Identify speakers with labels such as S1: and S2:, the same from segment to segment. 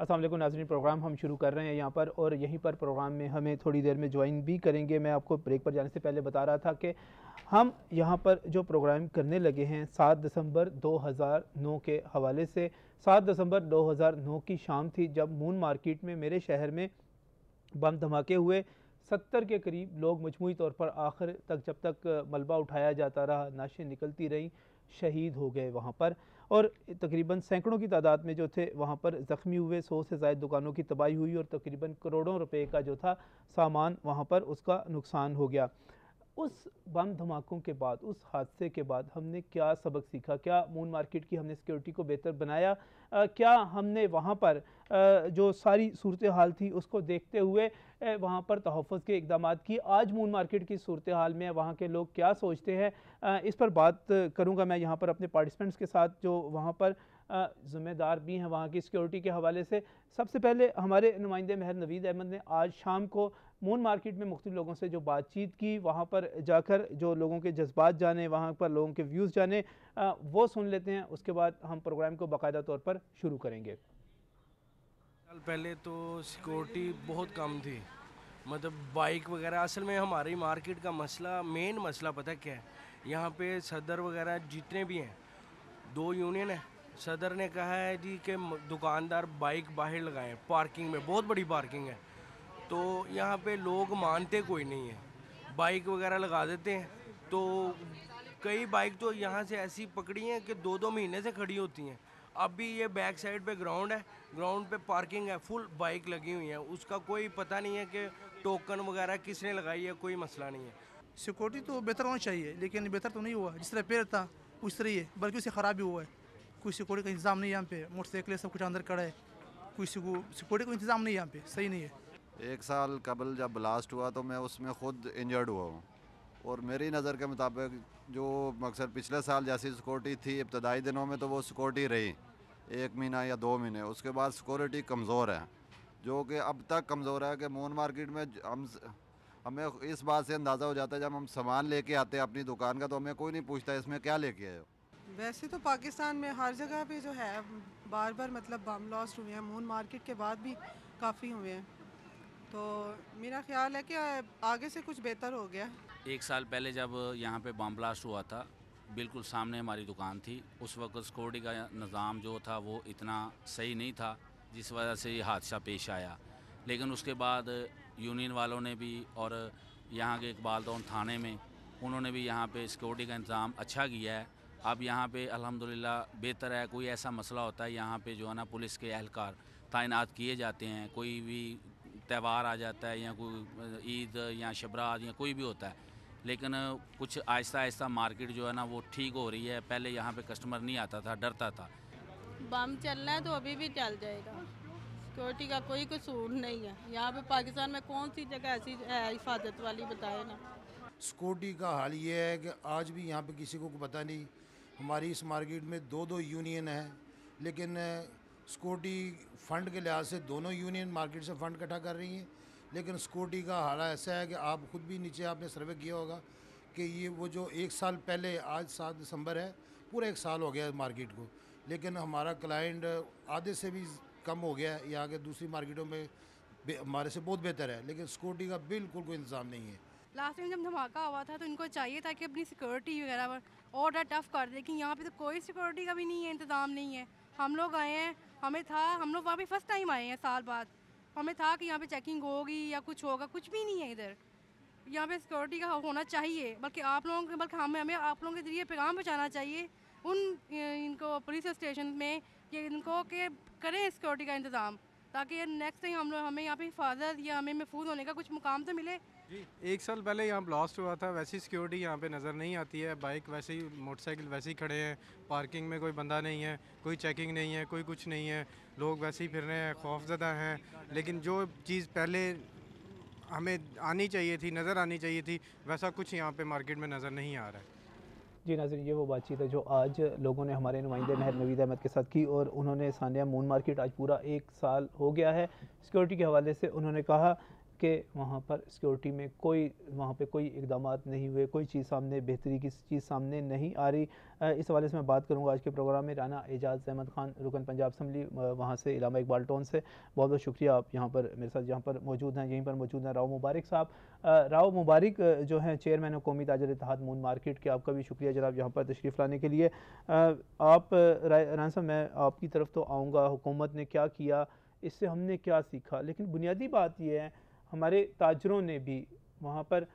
S1: अस्सलाम वालेकुम नाज़रीन, प्रोग्राम हम शुरू कर रहे हैं यहाँ पर और यहीं पर प्रोग्राम में हमें थोड़ी देर में ज्वाइन भी करेंगे। मैं आपको ब्रेक पर जाने से पहले बता रहा था कि हम यहाँ पर जो प्रोग्राम करने लगे हैं 7 दिसंबर 2009 के हवाले से। 7 दिसंबर 2009 की शाम थी जब मून मार्केट में मेरे शहर में बम धमाके हुए। 70 के करीब लोग मजमूई तौर पर आखिर तक, जब तक मलबा उठाया जाता रहा, नाशें निकलती रहीं, शहीद हो गए वहाँ पर। और तकरीबन सैकड़ों की तादाद में जो थे वहाँ पर ज़ख्मी हुए। 100 से ज़ायद दुकानों की तबाही हुई और तकरीबन करोड़ों रुपए का जो था सामान वहाँ पर उसका नुकसान हो गया। उस बम धमाकों के बाद, उस हादसे के बाद हमने क्या सबक सीखा? क्या मून मार्केट की हमने सिक्योरिटी को बेहतर बनाया? क्या हमने वहाँ पर जो सारी सूरत हाल थी उसको देखते हुए वहाँ पर तहफ़्फ़ुज़ के इक़दाम किए? आज मून मार्केट की सूरत हाल में वहाँ के लोग क्या सोचते हैं? इस पर बात करूँगा मैं यहाँ पर अपने पार्टिसिपेंट्स के साथ जो वहाँ पर ज़िम्मेदार भी हैं वहाँ की सिक्योरिटी के हवाले से। सबसे पहले हमारे नुमाइंदे महर नवीद अहमद ने आज शाम को मून मार्केट में मुख्तलिफ लोगों से जो बातचीत की, वहाँ पर जाकर जो लोगों के जज्बात जाने, वहाँ पर लोगों के व्यूज़ जाने, वो सुन लेते हैं। उसके बाद हम प्रोग्राम को बाकायदा तौर पर शुरू करेंगे।
S2: साल पहले तो सिक्योरिटी बहुत कम थी, मतलब बाइक वगैरह। असल में हमारी मार्केट का मसला, मेन मसला पता क्या है, यहाँ पे सदर वगैरह जितने भी हैं, 2 यूनियन है। सदर ने कहा है जी कि दुकानदार बाइक बाहर लगाएं पार्किंग में, बहुत बड़ी पार्किंग है। तो यहाँ पे लोग मानते कोई नहीं है, बाइक वगैरह लगा देते हैं। तो कई बाइक तो यहाँ से ऐसी पकड़ी हैं कि 2-2 महीने से खड़ी होती हैं। अब भी ये बैक साइड पे ग्राउंड है, ग्राउंड पे पार्किंग है, फुल बाइक लगी हुई है, उसका कोई पता नहीं है कि टोकन वगैरह किसने लगाई है, कोई मसला नहीं है।
S3: सिक्योरिटी तो बेहतर होना चाहिए, लेकिन बेहतर तो नहीं हुआ। जिस तरह पेड़ था उस तरह ही है, बल्कि उससे ख़राब भी हुआ है। कोई सिक्योरिटी का इंतजाम नहीं है यहाँ पे, मोटरसाइकिल सब कुछ अंदर खड़ा है, कोई सिक्योरिटी का इंतजाम नहीं है यहाँ पे, सही नहीं है।
S4: 1 साल कबल जब ब्लास्ट हुआ तो मैं उसमें ख़ुद इंजर्ड हुआ हूँ, और मेरी नज़र के मुताबिक जो मकसद पिछले साल जैसी सिक्योरिटी थी इब्तदाई दिनों में, तो वो सिक्योरिटी रही 1 महीना या 2 महीने। उसके बाद सिक्योरिटी कमज़ोर है, जो कि अब तक कमज़ोर है। कि मून मार्केट में हमें इस बात से अंदाज़ा हो जाता है, जब हम सामान लेके आते हैं अपनी दुकान का, तो हमें कोई नहीं पूछता इसमें क्या लेके आए हो।
S5: वैसे तो पाकिस्तान में हर जगह पे जो है बार बार मतलब बम ब्लास्ट हुए हैं, मून मार्केट के बाद भी काफ़ी हुए हैं। तो मेरा ख्याल है कि आगे से कुछ बेहतर हो गया।
S6: 1 साल पहले जब यहाँ पे बम ब्लास्ट हुआ था, बिल्कुल सामने हमारी दुकान थी। उस वक्त सिक्योरिटी का निज़ाम जो था वो इतना सही नहीं था, जिस वजह से ये हादसा पेश आया। लेकिन उसके बाद यूनियन वालों ने भी और यहाँ के इकबाल टाउन थाने में उन्होंने भी यहाँ पे सिक्योरिटी का इंतज़ाम अच्छा किया है। अब यहाँ पे अल्हम्दुलिल्लाह बेहतर है। कोई ऐसा मसला होता है यहाँ पे जो है ना, पुलिस के एहलकार तैनात किए जाते हैं। कोई भी त्यौहार आ जाता है या कोई ईद या शबरात या कोई भी होता है, लेकिन कुछ आहिस्ता आहिस्ता मार्केट जो है ना वो ठीक हो रही है। पहले यहाँ पे कस्टमर नहीं आता था, डरता था।
S7: बम चलना है तो अभी भी चल जाएगा, सिक्योरिटी का कोई कसूर नहीं है। यहाँ पे पाकिस्तान में कौन सी जगह ऐसी है हिफाजत वाली, बताए ना।
S8: सिक्योरिटी का हाल ये है कि आज भी यहाँ पे किसी को पता नहीं। हमारी इस मार्केट में 2-2 यूनियन है, लेकिन सिक्योरिटी फ़ंड के लिहाज से दोनों यूनियन मार्केट से फ़ंड इकट्ठा कर रही हैं। लेकिन सिक्योरिटी का हाल ऐसा है कि आप ख़ुद भी नीचे आपने सर्वे किया होगा कि ये वो जो 1 साल पहले, आज 7 दिसंबर है, पूरा 1 साल हो गया मार्केट को, लेकिन हमारा क्लाइंट आधे से भी कम हो गया है। यहाँ के दूसरी मार्केटों में हमारे से बहुत बेहतर है, लेकिन सिक्योरिटी का बिल्कुल कोई इंतज़ाम नहीं है।
S9: लास्ट टाइम जब धमाका हुआ था तो इनको चाहिए था कि अपनी सिक्योरिटी वगैरह पर और टफ कर दे, लेकिन यहाँ पे तो कोई सिक्योरिटी का भी नहीं है, इंतज़ाम नहीं है। हम लोग आए हैं, हम लोग वहाँ पे फर्स्ट टाइम आए हैं साल बाद। हमें था कि यहाँ पे चेकिंग होगी या कुछ होगा, कुछ भी नहीं है इधर। यहाँ पे सिक्योरिटी का होना चाहिए, बल्कि हमें आप लोगों के ज़रिए पैगाम पहुँचाना चाहिए इनको पुलिस स्टेशन में, कि इनको के करें सिक्योरिटी का इंतज़ाम, ताकि नेक्स्ट टाइम हमें यहाँ पे हिफाजत या हमें महफूज होने का कुछ मुकाम तो मिले।
S10: जी, 1 साल पहले यहाँ ब्लास्ट हुआ था, वैसी सिक्योरिटी यहाँ पे नज़र नहीं आती है। बाइक वैसे ही, मोटरसाइकिल वैसे ही खड़े हैं, पार्किंग में कोई बंदा नहीं है, कोई चेकिंग नहीं है, कोई कुछ नहीं है, लोग वैसे ही फिर रहे हैं, खौफज़दा हैं। लेकिन जो चीज़ पहले हमें आनी चाहिए थी, नज़र आनी चाहिए थी, वैसा कुछ यहाँ पे मार्केट में नज़र नहीं आ रहा है।
S1: जी नाज़रीन, ये वो बातचीत है जो आज लोगों ने हमारे नुमाइंदे महर नवीद अहमद के साथ की, और उन्होंने सानिया मून मार्केट आज पूरा 1 साल हो गया है। सिक्योरिटी के हवाले से उन्होंने कहा कि वहाँ पर सिक्योरिटी में वहाँ पे कोई इकदाम नहीं हुए, कोई चीज़ सामने बेहतरी की चीज़ सामने नहीं आ रही। इस हवाले से मैं बात करूँगा आज के प्रोग्राम में राना एजाज़ अहमद ख़ान, रुकन पंजाब असम्बली, वहाँ से इलामा इकबाल टाउन से। बहुत बहुत शुक्रिया, आप यहाँ पर मेरे साथ यहाँ पर मौजूद हैं। यहीं पर मौजूद हैं राव मुबारक साहब। राव मुबारक जो हैं चेयरमैन कौमी ताजर इत्तेहाद मून मार्केट के, आपका भी शुक्रिया जनाब यहाँ पर तशरीफ़ लाने के लिए। आप राना साहब, मैं आपकी तरफ तो आऊँगा, हुकूमत ने क्या किया, इससे हमने क्या सीखा, लेकिन बुनियादी बात यह है हमारे ताजरों ने भी वहाँ पर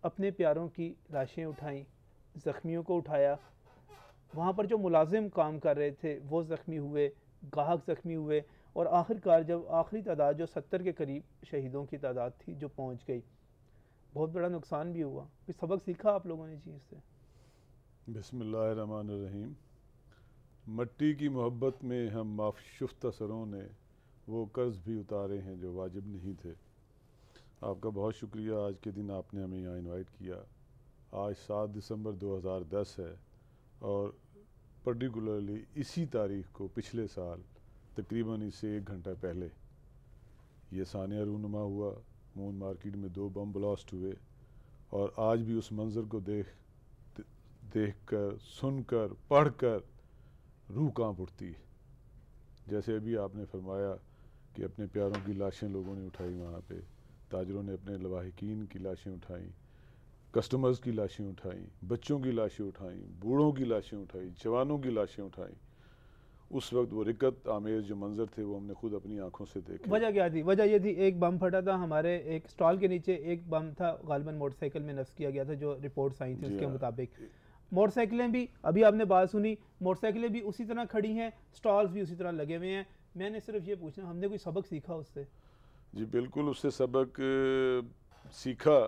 S1: अपने प्यारों की लाशें उठाईं, ज़ख्मियों को उठाया। वहाँ पर जो मुलाजिम काम कर रहे थे वो ज़ख्मी हुए, गाहक ज़ख्मी हुए, और आखिरकार जब आखिरी तादाद जो 70 के करीब शहीदों की तादाद थी जो पहुँच गई, बहुत बड़ा नुकसान भी हुआ। कोई सबक सीखा आप लोगों ने चीज़ से?
S11: बिस्मिल्लाहिर्रहमानिर्रहीम। मट्टी की मोहब्बत में हम माफशुफ्ता सरों ने वो कर्ज़ भी उतारे हैं जो वाजिब नहीं थे। आपका बहुत शुक्रिया, आज के दिन आपने हमें यहाँ इनवाइट किया। आज 7 दिसंबर 2010 है और पर्टिकुलरली इसी तारीख़ को पिछले साल तकरीबन इससे 1 घंटा पहले ये सानिया रूनुमा हुआ। मून मार्केट में 2 बम ब्लास्ट हुए और आज भी उस मंज़र को देख कर, सुनकर, पढ़कर रूह कांप उठती है। जैसे अभी आपने फरमाया कि अपने प्यारों की लाशें लोगों ने उठाई, वहाँ पे ताजरों ने अपने लवाहिकीन की लाशें उठाई, कस्टमर्स की लाशें उठाई, बच्चों की लाशें उठाई, बूढ़ों की लाशें उठाई, जवानों की लाशें उठाई। उस वक्त वो रिकत आमेज जो मंजर थे वो हमने खुद अपनी आंखों से देखे।
S1: वजह क्या थी? वजह ये थी, एक बम फटा था हमारे एक स्टॉल के नीचे, एक बम था गालिबन मोटरसाइकिल में नस्ब किया गया था, जो रिपोर्ट्स आई थी उसके मुताबिक। मोटरसाइकिलें भी, अभी आपने बात सुनी, मोटरसाइकिलें भी उसी तरह खड़ी हैं, स्टॉल्स भी उसी तरह लगे हुए हैं। मैंने सिर्फ ये पूछना, हमने कोई सबक सीखा उससे?
S11: जी बिल्कुल, उससे सबक सीखा।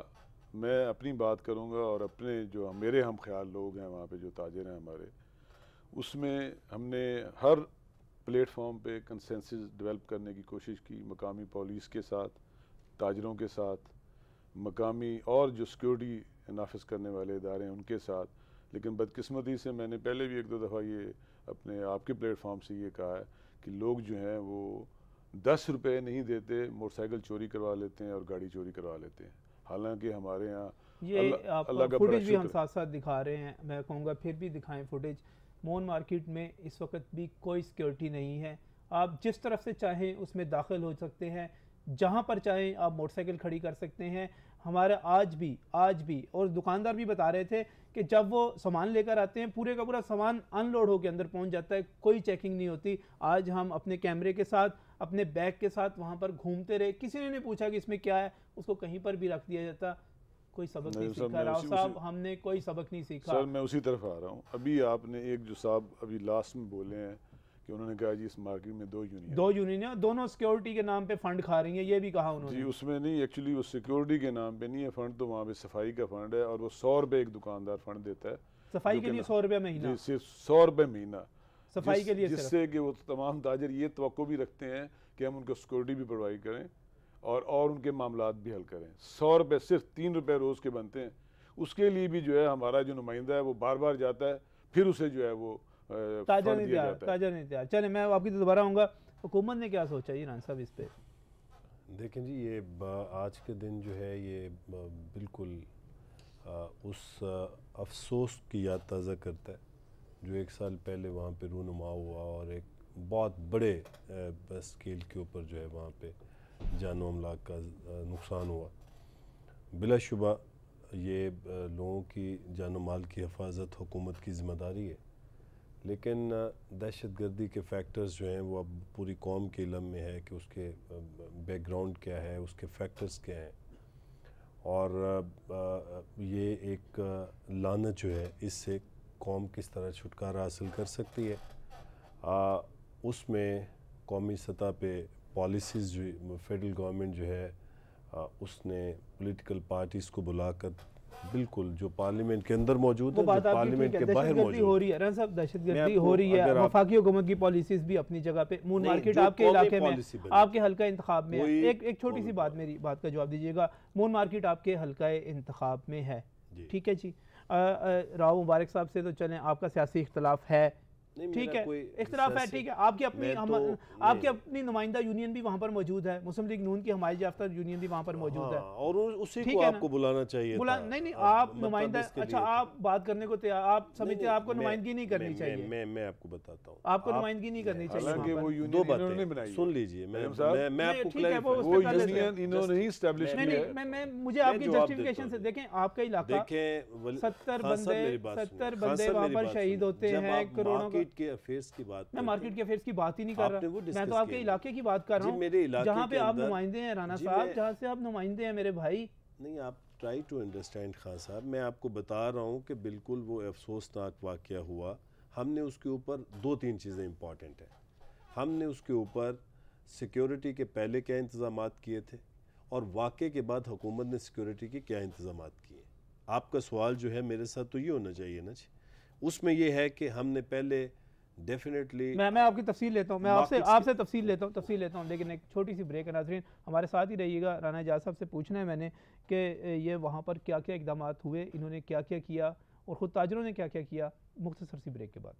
S11: मैं अपनी बात करूंगा और अपने जो मेरे हम ख्याल लोग हैं वहाँ पे जो ताजिर हैं हमारे, उसमें हमने हर प्लेटफॉर्म पे कंसेंसस डेवलप करने की कोशिश की, मकामी पुलिस के साथ, ताजरों के साथ, मकामी और जो सिक्योरिटी नाफिज करने वाले इदारे हैं उनके साथ। लेकिन बदकिस्मती से मैंने पहले भी 1-2 दफ़ा ये अपने आपके प्लेटफॉर्म से ये कहा है कि लोग जो हैं वो 10 रुपये नहीं देते, मोटरसाइकिल चोरी करवा लेते हैं और गाड़ी चोरी करवा लेते हैं। हालांकि हमारे यहाँ
S1: ये आप फुटेज भी हम साथ साथ दिखा रहे हैं, मैं कहूँगा फिर भी दिखाएं फुटेज। मून मार्केट में इस वक्त भी कोई सिक्योरिटी नहीं है, आप जिस तरफ से चाहें उसमें दाखिल हो सकते हैं, जहाँ पर चाहें आप मोटरसाइकिल खड़ी कर सकते हैं। हमारा आज भी और दुकानदार भी बता रहे थे कि जब वो सामान लेकर आते हैं पूरे का पूरा सामान अनलोड होकर अंदर पहुंच जाता है, कोई चेकिंग नहीं होती। आज हम अपने कैमरे के साथ, अपने बैग के साथ वहां पर घूमते रहे, किसी ने नहीं पूछा कि इसमें क्या है, उसको कहीं पर भी रख दिया जाता। कोई सबक नहीं सीखा राव साहब, हमने कोई सबक नहीं सीखा।
S11: सर मैं उसी तरफ आ रहा हूँ। अभी आपने एक जो साहब अभी लास्ट में बोले हैं कि उन्होंने कहा जी इस मार्केट में 2 यूनियन दोनों सिक्योरिटी के नाम पे फंड खा रही हैं, ये भी कहा उन्होंने। जी उसमें नहीं, एक्चुअली वो सिक्योरिटी के नाम पे नहीं है फंड, तो वहाँ पे सफाई का फंड है और वो 100 रुपये एक दुकानदार फंड देता है
S1: सफाई के लिए। 100 रुपये महीना?
S11: सिर्फ 100 रुपये महीना
S1: सफाई के लिए,
S11: जिससे कि वो तमाम ताजर ये तवक्को भी रखते हैं कि हम उनको सिक्योरिटी भी प्रोवाइड करें और उनके मामलात भी हल करें। 100 रुपये सिर्फ 3 रुपये रोज़ के बनते हैं। उसके लिए भी जो है हमारा जो नुमाइंदा है वो बार बार जाता है, फिर उसे जो है वो
S1: ताजर नहीं तैयार। चले मैं आपकी तो दोबारा आऊँगा, हुकूमत ने क्या सोचा जी रान साहब इस पे?
S12: देखें जी, ये आज के दिन जो है ये बिल्कुल उस अफसोस की याद ताज़ा करता है जो 1 साल पहले वहाँ पे रूनुमा हुआ और एक बहुत बड़े स्केल के ऊपर जो है वहाँ पे जान अमलाक का नुकसान हुआ। बिलाशुबा ये लोगों की जान माल की हिफाजत हुकूमत की ज़िम्मेदारी है, लेकिन दहशत गर्दी के फैक्टर्स जो हैं वो अब पूरी कौम के इल्म में है कि उसके बैकग्राउंड क्या है, उसके फैक्टर्स क्या हैं, और ये एक लानत जो है इससे कौम किस तरह छुटकारा हासिल कर सकती है। उसमें कौमी सतह पे पॉलिसीज़ जो फेडरल गवर्नमेंट जो है उसने पॉलिटिकल पार्टीज़ को बुलाकर बिल्कुल जो पार्लियामेंट के अंदर मौजूद है, जो पार्लियामेंट के बाहर मौजूद
S1: हो रही है। रन साहब दहशतगर्दी हो रही है, वफाकी हुकूमत की पॉलिसीज भी अपनी जगह पे। मून मार्केट आपके इलाके में, आपके हल्का इंतखाब में है। एक छोटी सी बात, मेरी बात का जवाब दीजिएगा। मून मार्केट आपके हल्का इंतखाब में है, ठीक है जी। राव मुबारक साहब से तो चलें, आपका सियासी इख्तलाफ है, ठीक है, इख्तिलाफ है, ठीक है। आपकी अपनी आपकी अपनी नुमाइंदा यूनियन भी वहाँ पर मौजूद है, मुस्लिम लीग नून की हमायत याफ्ता यूनियन भी वहाँ पर मौजूद है,
S12: और उसी को आपको बुलाना चाहिए था।
S1: नहीं, आप नुमाइंदा, अच्छा आप बात करने को तैयार, आप समझते हैं आपको नुमाइंदगी नहीं करनी चाहिए।
S12: मैं आपको बताता हूँ,
S1: आपको नुमाइंदगी नहीं करनी चाहिए।
S12: दो बातें सुन लीजिए, मैं आपको
S1: मुझे आपकी जस्टिफिकेशन से देखें, आपका इलाका 70 बंदे वहाँ पर शहीद होते हैं, करोड़ों
S12: के अफेयर्स की बात,
S1: मैं मार्केट के अफेयर्स की बात ही नहीं कर रहा, मैं तो आपके इलाके की बात कर रहा हूँ, जहाँ पे आप नुमाइंदे हैं राना साहब, जहाँ से आप नुमाइंदे हैं मेरे भाई।
S12: नहीं, आप ट्राई टू अंडरस्टैंड खान साहब, मैं आपको बता रहा हूँ कि बिल्कुल वो अफसोसनाक वाक़या हुआ। हमने उसके ऊपर 2-3 चीज़ें इंपॉर्टेंट हैं। हमने उसके ऊपर सिक्योरिटी के पहले क्या इंतज़ामात किए थे और वाक़े के बाद हुकूमत ने सिक्योरिटी के क्या इंतज़ामात किए। आपका सवाल जो है मेरे साथ तो ये होना चाहिए ना जी, उसमें ये है कि हमने पहले डेफिनेटली
S1: मैं आपकी तफसील लेता हूँ, मैं आपसे तफसील लेता हूँ, लेकिन एक छोटी सी ब्रेक है। नाज़रीन हमारे साथ ही रहिएगा। राना एजाज साहब से पूछना है मैंने कि ये वहाँ पर क्या क्या इक़दाम हुए, इन्होंने क्या क्या किया और ख़ुद ताजरों ने क्या क्या किया, मुख्तसर सी ब्रेक के बाद।